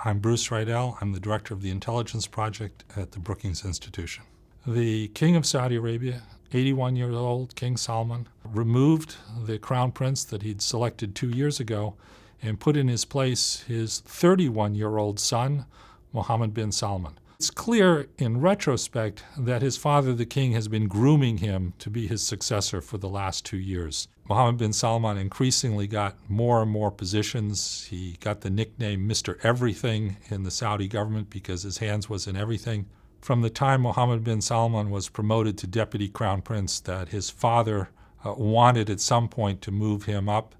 I'm Bruce Riedel. I'm the director of the Intelligence Project at the Brookings Institution. The King of Saudi Arabia, 81-year-old King Salman, removed the crown prince that he'd selected 2 years ago and put in his place his 31-year-old son, Mohammed bin Salman. It's clear in retrospect that his father, the king, has been grooming him to be his successor for the last 2 years. Mohammed bin Salman increasingly got more and more positions. He got the nickname Mr. Everything in the Saudi government because his hands was in everything. From the time Mohammed bin Salman was promoted to deputy crown prince, that his father wanted at some point to move him up,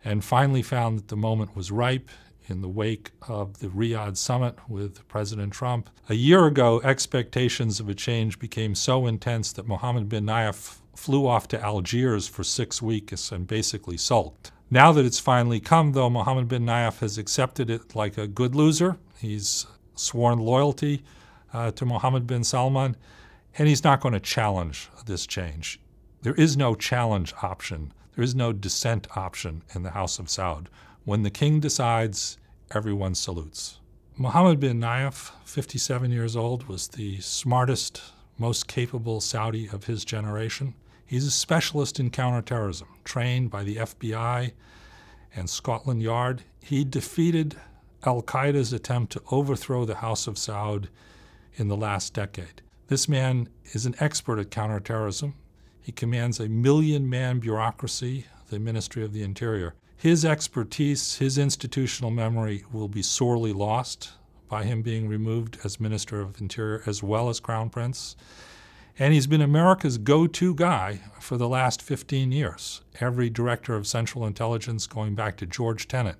and finally found that the moment was ripe in the wake of the Riyadh summit with President Trump. A year ago, expectations of a change became so intense that Mohammed bin Nayef flew off to Algiers for 6 weeks and basically sulked. Now that it's finally come, though, Mohammed bin Nayef has accepted it like a good loser. He's sworn loyalty to Mohammed bin Salman, and he's not going to challenge this change. There is no challenge option. There is no dissent option in the House of Saud. When the king decides, everyone salutes. Mohammed bin Nayef, 57 years old, was the smartest, most capable Saudi of his generation. He's a specialist in counterterrorism, trained by the FBI and Scotland Yard. He defeated al-Qaeda's attempt to overthrow the House of Saud in the last decade. This man is an expert at counterterrorism. He commands a 1 million-man bureaucracy, the Ministry of the Interior. His expertise, his institutional memory will be sorely lost by him being removed as Minister of Interior as well as Crown Prince. And he's been America's go-to guy for the last 15 years. Every director of Central Intelligence going back to George Tenet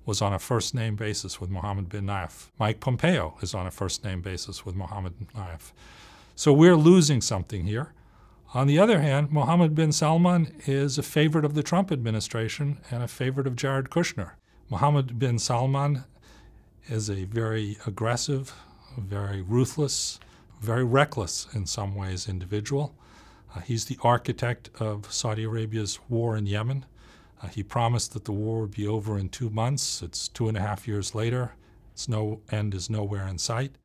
was on a first-name basis with Mohammed bin Nayef. Mike Pompeo is on a first-name basis with Mohammed bin Nayef. So we're losing something here. On the other hand, Mohammed bin Salman is a favorite of the Trump administration and a favorite of Jared Kushner. Mohammed bin Salman is a very aggressive, very ruthless, very reckless in some ways individual. He's the architect of Saudi Arabia's war in Yemen. He promised that the war would be over in 2 months. It's 2.5 years later. Its end is nowhere in sight.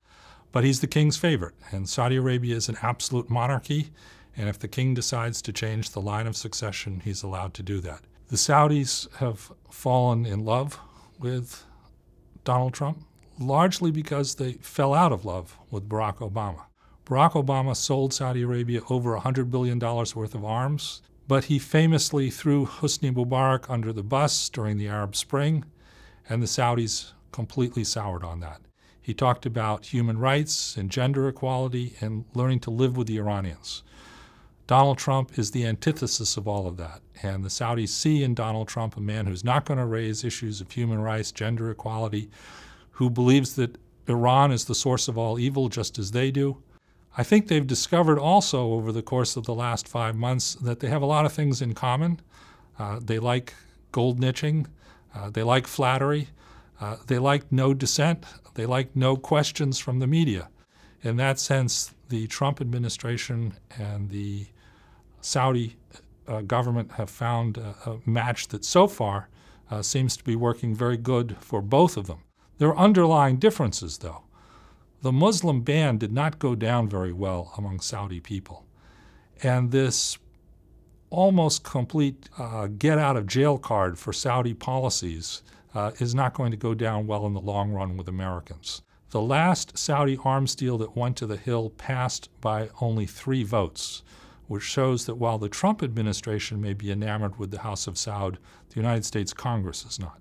But he's the king's favorite, and Saudi Arabia is an absolute monarchy. And if the king decides to change the line of succession, he's allowed to do that. The Saudis have fallen in love with Donald Trump, largely because they fell out of love with Barack Obama. Barack Obama sold Saudi Arabia over $100 billion worth of arms, but he famously threw Hosni Mubarak under the bus during the Arab Spring, and the Saudis completely soured on that. He talked about human rights and gender equality and learning to live with the Iranians. Donald Trump is the antithesis of all of that, and the Saudis see in Donald Trump a man who's not going to raise issues of human rights, gender equality, who believes that Iran is the source of all evil just as they do. I think they've discovered also over the course of the last 5 months that they have a lot of things in common. They like gold niching, they like flattery, they like no dissent, they like no questions from the media. In that sense, the Trump administration and the Saudi government have found a match that so far seems to be working very good for both of them. There are underlying differences, though. The Muslim ban did not go down very well among Saudi people. And this almost complete get-out-of-jail card for Saudi policies is not going to go down well in the long run with Americans. The last Saudi arms deal that went to the Hill passed by only 3 votes, which shows that while the Trump administration may be enamored with the House of Saud, the United States Congress is not.